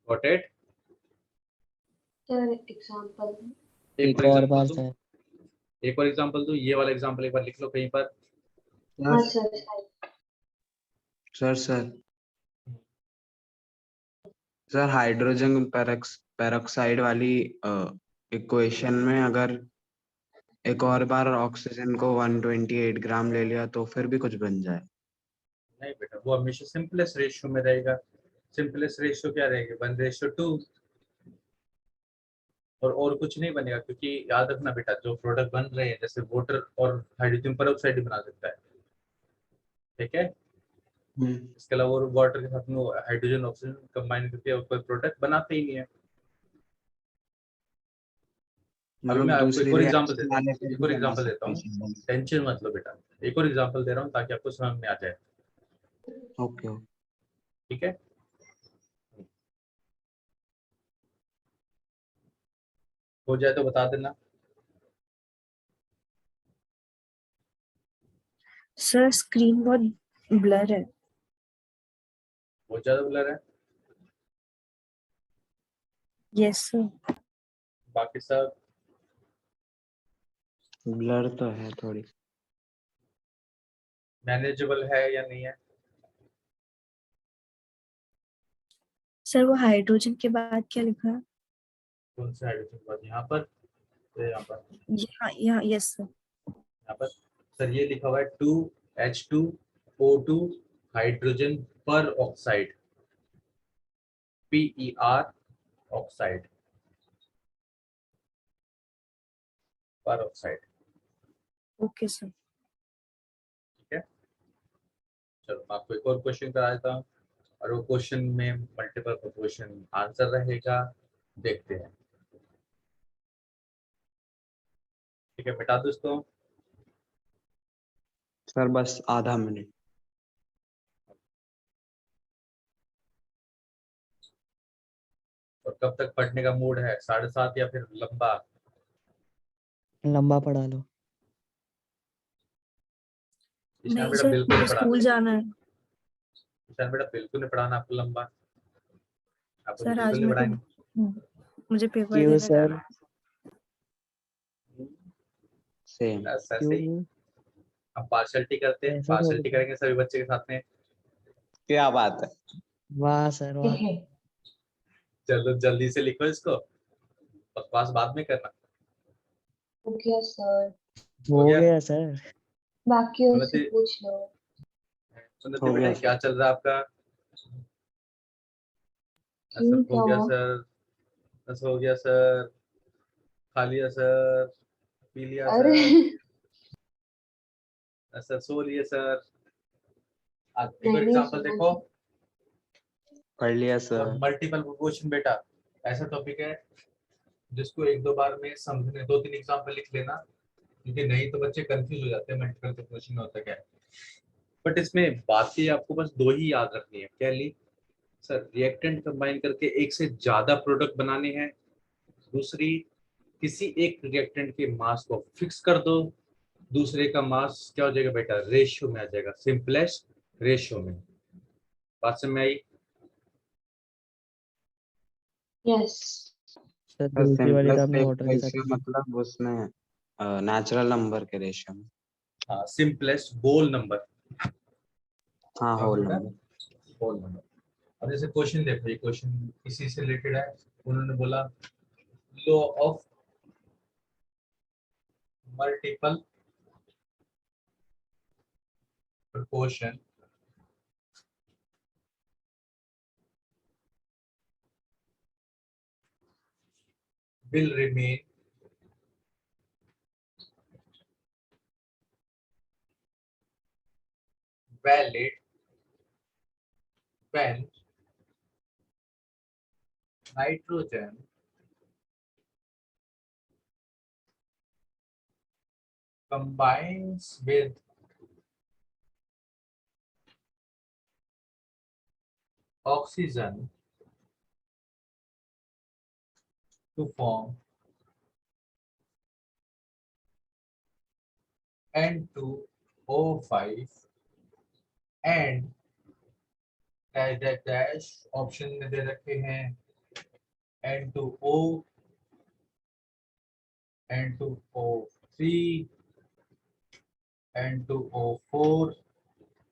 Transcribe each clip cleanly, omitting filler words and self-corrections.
Got it? Sir example एक और बार sir. एक और एग्जांपल दूं, ये वाला एग्जांपल एक बार लिख लो कहीं पर। हाँ सर सर हाइड्रोजन पेरोक्साइड वाली इक्वेशन में अगर एक और बार ऑक्सीजन को 128 ग्राम ले लिया तो फिर भी कुछ बन जाए? नहीं बेटा, वो हमेशा सिंपलेस्ट रेशियो में रहेगा। सिंपलेस्ट रेशियो क्या रहेगा? 1:2। और कुछ नहीं बनेगा, क्योंकि याद रखना बेटा, जो प्रोडक्ट बन रहे हैं जैसे वाटर और हाइड्रोजन पेरोक्साइड भी बना सकता है, ठीक है। इसके अलावा और वाटर के साथ में हाइड्रोजन ऑक्सीजन कंबाइन करके कोई प्रोडक्ट बनाते ही नहीं है। अभी मैं आपको एक और एग्जांपल देता हूँ, टेंशन मत लो बेटा। एक और एग्जांपल दे रहा हूँ ताकि आपको समझ में आ जाए। ओके ठीक है, हो जाए तो बता देना। सर स्क्रीन बहुत ब्लर है। बहुत ज्यादा ब्लर है? Yes sir. बाकी सब ब्लर तो है थोड़ी। मैनेजेबल है या नहीं है? सर वो हाइड्रोजन के बाद क्या लिखा है? कौन से हाइड्रोजन बाद? यहाँ पर, यहाँ पर, यहाँ यस सर। यहाँ पर सर ये लिखा हुआ है 2H2O2 हाइड्रोजन पर ऑक्साइड, PER ऑक्साइड, पर ऑक्साइड। Okay sir. ठीक है, चलो मैं आपको एक और क्वेश्चन करा देता हूँ, और वो क्वेश्चन में मल्टीपल प्रोपोर्शन आंसर रहेगा। देखते हैं। ठीक है, बेटा दोस्तों, सर बस आधा मिनट। और कब तक पढ़ने का मूड है? 7:30 या फिर लंबा? लंबा पढ़ा लो। ईशान नहीं बेटा सर बिल्कुल मुझे नहीं स्कूल पढ़ाना। जाना है। ईशान बेटा बिल्कुल नहीं पढ़ाना आपको लंबा, आपको तो सर आज बिल्कुल नहीं मेरे पढ़ाएंगे। को मुझे पेपर क्यों देने सर? जाना है। सेम। ऐसे ही क्यों? हम पार्शलिटी करते हैं, ऐसा थोड़ी पार्शलिटी ना। करेंगे सभी बच्चे के साथ में। क्या बात है? वाह सर वाह। है। चलो जल्दी से लिखो इसको, बकवास बाद में करना। हो गया सर, हो हो गया? गया सर। बाकियों से उन्नति, पूछ लो। उन्नति हो बेटा गया क्या चल रहा है आपका? ऐसा क्यों हो क्या गया हुआ? सर, ऐसा हो गया सर, खा लिया सर, पी लिया अरे सर, ऐसा सो लिए सर। आज एक और नहीं एग्जांपल सुना देखो। सर। पढ़ लिया और सर। मल्टीपल प्रोपोर्शन बेटा ऐसा टॉपिक है जिसको एक दो बार में समझने, 2-3 एग्जांपल लिख लेना, क्योंकि नहीं तो बच्चे कंफ्यूज हो जाते हैं मल्टीपल प्रोपोर्शन में होता क्या है। बट इसमें बातें आपको बस दो ही याद रखनी है। क्या ली? सर रिएक्टेंट कंबाइन करके एक से ज्यादा प्रोडक्ट बनाने हैं। दूसरी, किसी एक रिएक्टेंट के मास को फिक्स कर दो, दूसरे का मास क्या हो जाएगा बेटा? रेशियो में आ जाएगा, सिंपलेस्ट रेशियो में। बात समझ में आई? यस सर सर दूसरी वाली तो सिंपलेस्ट आपने एक वाटर के साथ रेशियो की। मतलब उसमें नेचुरल नंबर के रेशियो में। हाँ, सिंपलेस्ट होल नंबर। हाँ होल नंबर। Whole number. अब जैसे क्वेश्चन देखो, ये क्वेश्चन इसी से रिलेटेड है। उन्होंने बोला law of multiple proportion will remain valid when nitrogen combines with oxygen to form N2O5 and dash dash dash option में दे रखे हैं N2O, N2O3, N2O4.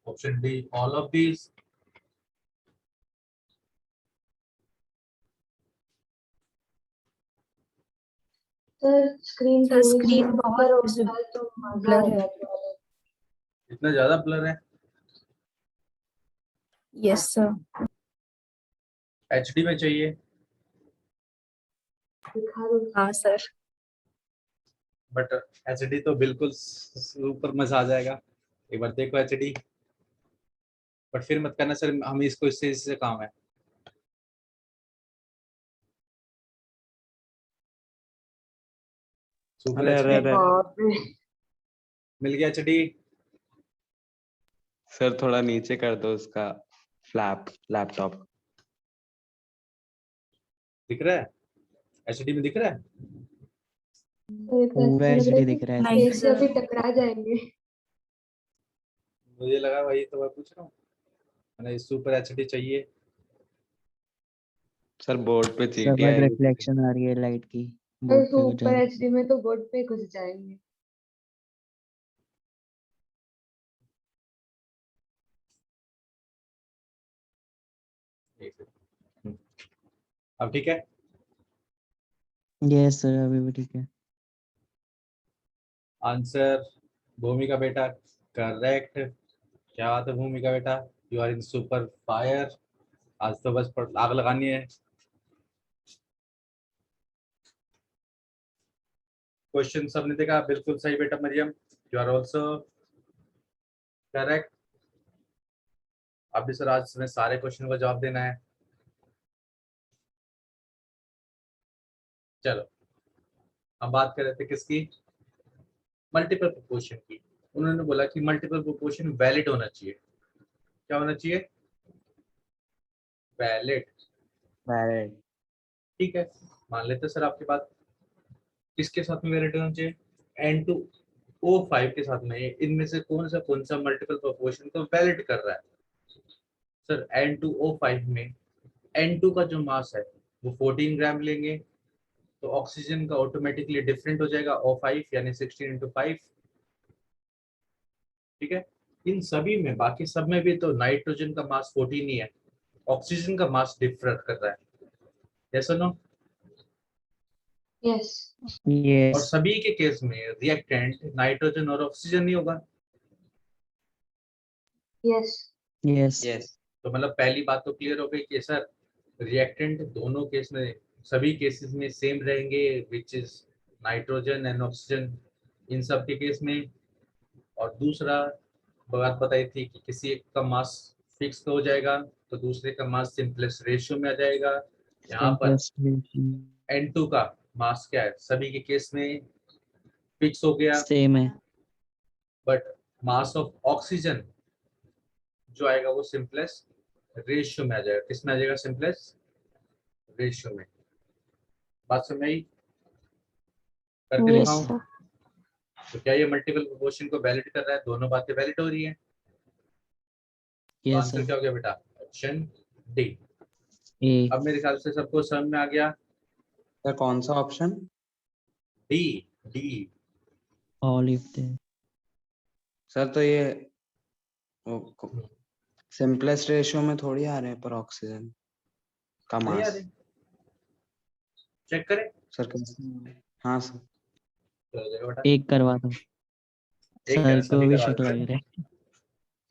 Option D, all of these. Sir screen sir, थोड़ी सी screen ऊपर बहुत होता है तो मजा blur आ है। जाता है। इतना ज्यादा ब्लर है? Yes sir. HD में चाहिए? दिखा दो। हाँ सर। बट HD तो बिल्कुल ऊपर मजा आ जाएगा। एक बार देखो HD। बट फिर मत करना सर, हम इसको इससे काम है। सुपर अरे अरे HD अरे बाप रे। मिल गया HD। सर थोड़ा नीचे कर दो उसका फ्लैप लैपटॉप। दिख रहा है? HD में दिख रहा है? ये तो पूरा ऐसा लग रहा एचडी है दिख कि रहा है नहीं फेस से सर। अभी टकरा जाएंगे। मुझे लगा वही तो मैं पूछ रहा हूँ। मैंने सुपर HD चाहिए। सर बोर्ड पे सर चींटी बट आएगी। रिफ्लेक्शन आ रही है लाइट की और बोर्ड पे कुछ सुपर ज्यादा। एचडी में तो बोर्ड पे घुस जाएंगे। अब ठीक है? यस सर अभी भी ठीक है। आंसर भूमि का बेटा करेक्ट। क्या बात है भूमि का बेटा, you are in super fire. आज तो बस आग लगानी है। क्वेश्चन सबने देखा, बिल्कुल सही बेटा Mariam, you are also correct. अब भी सर आज में सारे क्वेश्चन का जवाब देना है। चलो अब बात कर रहे थे किसकी? मल्टीपल प्रोपोर्शन की। उन्होंने बोला कि मल्टीपल प्रोपोर्शन वैलिड होना चाहिए। क्या होना चाहिए? वैलिड। वैलिड। ठीक है, मान लेते सर आपकी बात। किसके साथ में वैलिड होना चाहिए? N2O5 के साथ में। इनमें से कौन सा मल्टीपल प्रोपोर्शन को वैलिड कर रहा है? सर N2O5 में N2 का जो मास है वो 14 ग्राम लेंगे, तो ऑक्सीजन का ऑटोमेटिकली डिफरेंट हो जाएगा O5 यानी 16 × 5। ठीक है, इन सभी में, बाकी सब में भी तो नाइट्रोजन का मास 14 ही है, ऑक्सीजन का मास डिफर कर रहा है। यस और नो? यस। और यस सभी के केस में रिएक्टेंट नाइट्रोजन और ऑक्सीजन नहीं होगा। यस। Yes yes. तो मतलब पहली बात तो क्लियर हो गई कि सर रिएक्टेंट दोनों केस में, सभी केसेस में सेम रहेंगे, which is nitrogen and oxygen, इन सब के केस में। और दूसरा बात बताई थी कि किसी एक का मास फिक्स हो जाएगा तो दूसरे का मास सिंपलेस्ट रेशियो में आ जाएगा। यहाँ पर N2 का मास क्या है, सभी के केस में फिक्स हो गया, सेम है। बट मास ऑफ ऑक्सीजन जो आएगा वो सिंपलेस्ट रेशियो में आ जाएगा। किस में आ जाएगा? सिंपलेस्ट रेशियो में। बात समझ आई? करके यस दिखाऊं? तो क्या ये मल्टीपल प्रोपोर्शन को वैलिड कर रहा है? दोनों बातें वैलिड हो रही हैं। तो यस आंसर सर। क्या हो गया बेटा? Option D. ए अब मेरे ख्याल से सबको समझ में आ गया। सर कौन सा option? D. D. All if they. Sir तो ये सिंपलेस्ट रेशियो में थोड़ी आ रहे हैं पर ऑक्सीजन का नहीं आ मास। रही? चेक करें? सर कैसे? हाँ सर। तो हो जाएगा बेटा। एक करवा दो एक है, सर को सभी भी करवा शक देते लग हैं। रहा है।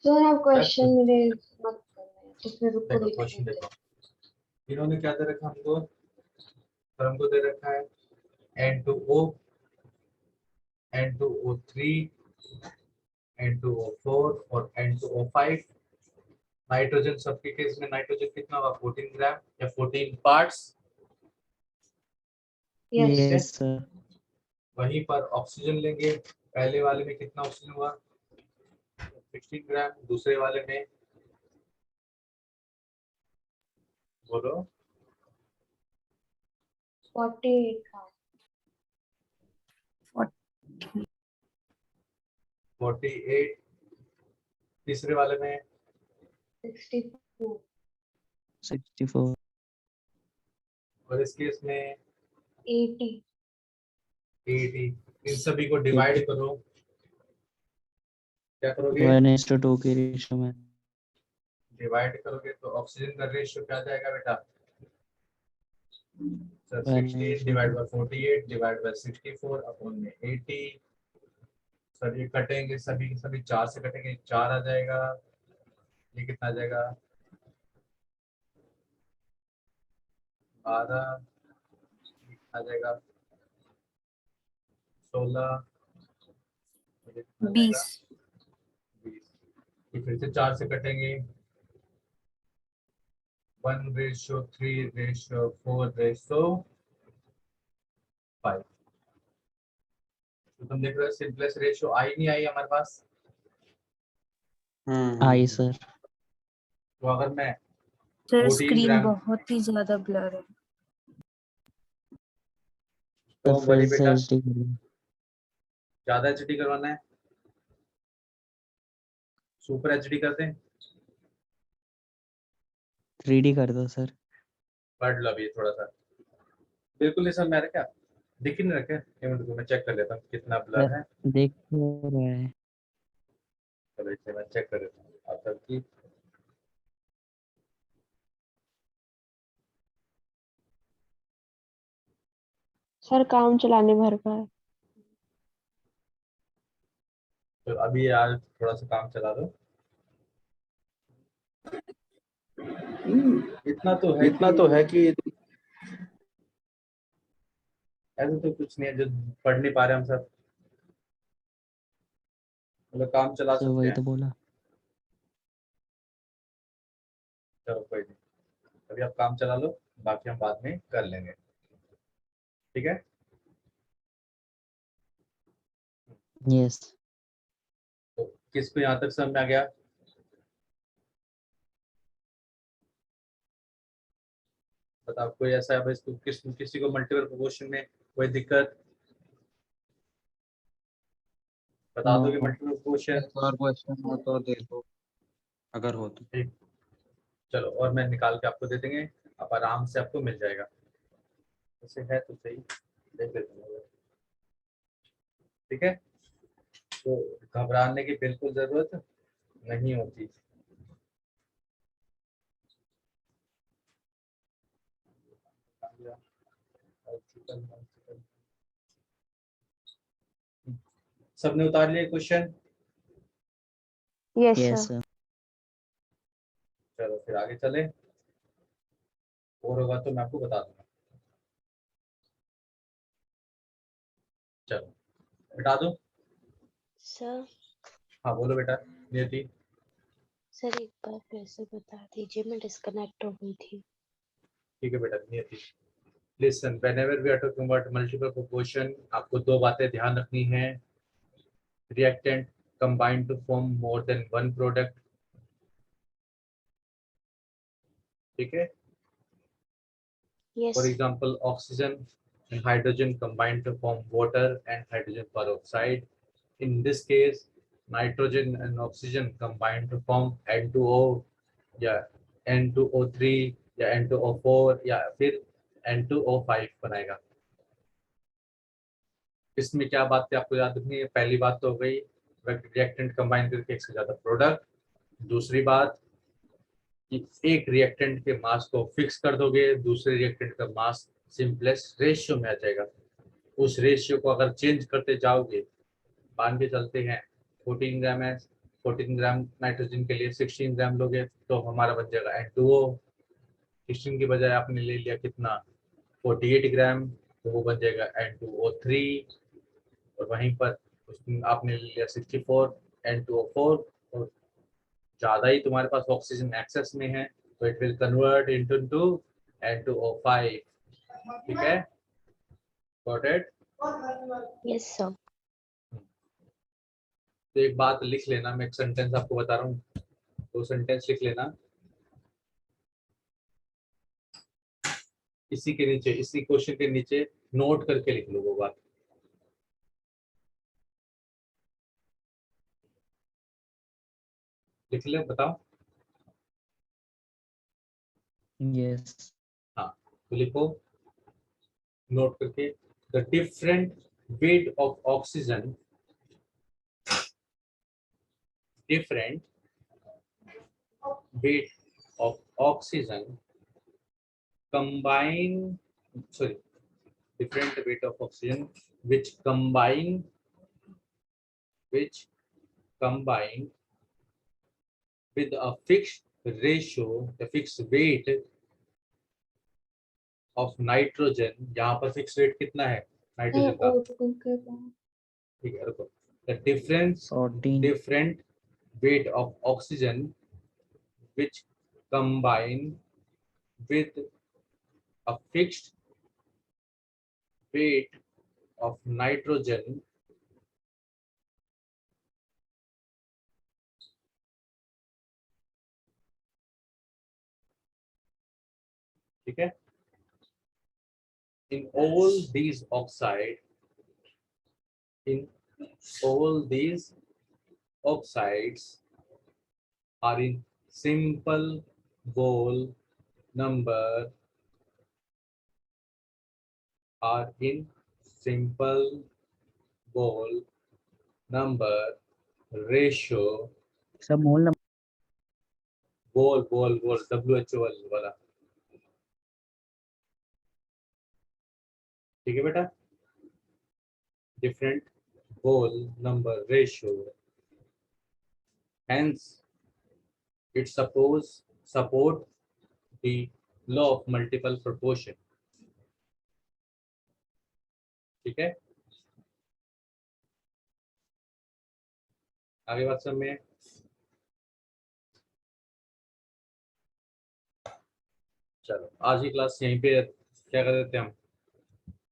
सर आप क्वेश्चन मेरे मत करना तो फिर रुको देखो लिख क्वेश्चन लेते। देखो, इन्होंने क्या दे रखा हमको? और हमको दे रखा है N2O, N2O3, N2O4 और N2O5। नाइट्रोजन सबके केस में नाइट्रोजन कितना होगा? 14 ग्राम या 14 पार्ट्स। यस। Yes sir. वहीं पर ऑक्सीजन लेंगे, पहले वाले में कितना ऑक्सीजन हुआ? 16 ग्राम। दूसरे वाले में बोलो 48 का 48। तीसरे वाले में 64। 64 और इस केस में 80। 80। इन सभी को डिवाइड करो, क्या करोगे? 1:2 की रेशियो में। डिवाइड करोगे तो ऑक्सीजन का रेशियो क्या जाएगा बेटा? Sir 16 1:2। Divide by 48 divide by 64 upon में 80। सर ये कटेंगे, सभी के सभी 4 से कटेंगे, 4 आ जाएगा। ये कितना आ जाएगा? 12 आ जाएगा, 16 20। 20। ये फिर से 4 से कटेंगे, 1:3:4:5। तो तुम देख रहे हो सिंपलेस्ट रेशियो आई नहीं आई हमारे पास। आई सर। तो अगर मैं सर 14 स्क्रीन ग्राम, बहुत ही ज्यादा ब्लर है। तो डोंट फिर वरी से बेटा, एचडी करिए। ज्यादा एचडी करवाना है, सुपर एचडी करते हैं। 3D कर दो सर। पढ़ लो अभी थोड़ा सा, बिल्कुल नहीं समझ में आ रहा क्या? दिख ही नहीं रहा क्या? एक मिनट को मैं चेक कर लेता हूँ कितना ब्लर सर है। देख रहा है। चलो इसे मैं चेक कर लेता हूँ आप सबकी। सर काम चलाने भर का है। तो अभी यार थोड़ा सा काम चला दो। इतना तो है कि ऐसा तो कुछ नहीं है जो पढ़ नहीं पा रहे हम सब, मतलब काम चला सर सकते वही हैं। तो बोला। चलो कोई नहीं, अभी आप काम चला लो, बाकी हम बाद में कर लेंगे, ठीक है? यस। तो किसको यहाँ तक समझ में आ गया? बताओ कोई ऐसा है इसको किसी को मल्टीपल प्रोपोर्शन में कोई दिक्कत? बता दो कि नो। Multiple proportion. एक और क्वेश्चन हो तो दे दो अगर हो तो। ठीक, चलो और मैं निकाल के आपको दे देंगे, आप आराम से आपको मिल जाएगा। वैसे है तो सही, देख लेते हैं। ठीक है, तो घबराने की बिल्कुल जरूरत नहीं होती। सबने उतार लिया question? Yes yes sir. Sir. चलो फिर आगे चले, और होगा तो मैं आपको बता दूंगा। चलो बता दो। सर हाँ बोलो बेटा नियति। सर एक बार फिर से बता दीजिए, मैं डिस्कनेक्ट हो गई थी। ठीक है बेटा Niyati, listen whenever we are talking about multiple proportion, आपको दो बातें ध्यान रखनी है। Reactant combine to form more than one product, ठीक है? Yes For example, oxygen and hydrogen combine to form water and hydrogen peroxide. In this case, nitrogen and oxygen combine to form N2O या N2O3 या N2O4 या फिर N2O5 बनाएगा। इसमें क्या बात थी आपको याद रखनी है? पहली बात तो हो गई रिएक्टेंट कंबाइन करके एक से ज्यादा प्रोडक्ट। दूसरी बात कि एक रिएक्टेंट के मास को फिक्स कर दोगे, दूसरे रिएक्टेंट का मास सिंपलेस्ट रेशियो में आ जाएगा। उस रेशियो को अगर चेंज करते जाओगे, मान के चलते हैं 14 ग्राम है, 14 ग्राम नाइट्रोजन के लिए 16 ग्राम लोगे तो हमारा बन जाएगा N2O। 16 की बजाय आपने ले लिया कितना, 48 ग्राम, तो वो बन जाएगा N2O3। और वहीं पर आपने ले लिया 64 N2O4, और ज्यादा ही तुम्हारे पास ऑक्सीजन एक्सेस में है तो it will convert into N2O5, ठीक है? Got it? Yes sir. तो एक बात लिख लेना, मैं एक सेंटेंस आपको बता रहा हूँ, तो सेंटेंस लिख लेना इसी के नीचे, इसी क्वेश्चन के नीचे नोट करके लिख लो वो बात। लिख ले, बताओ। यस। हाँ तो लिखो नोट करके, the different weight of oxygen, different weight of oxygen combine, sorry, different weight of oxygen which combine with a fixed ratio, the fixed weight of nitrogen. यहाँ पर fixed weight कितना है नाइट्रोजन का? O2 के बाद ठीक है, रुको. The different 14. weight of oxygen which combine with a fixed weight of nitrogen ठीक है. In all these oxides are in simple whole number, ratio, सब मोल नंबर whole WHO वाला. ठीक है बेटा, different whole number ratio, hence it support the law of multiple proportion. ठीक है, आगे बात सब में. चलो आज की क्लास यहीं पे क्या कर देते हैं हम.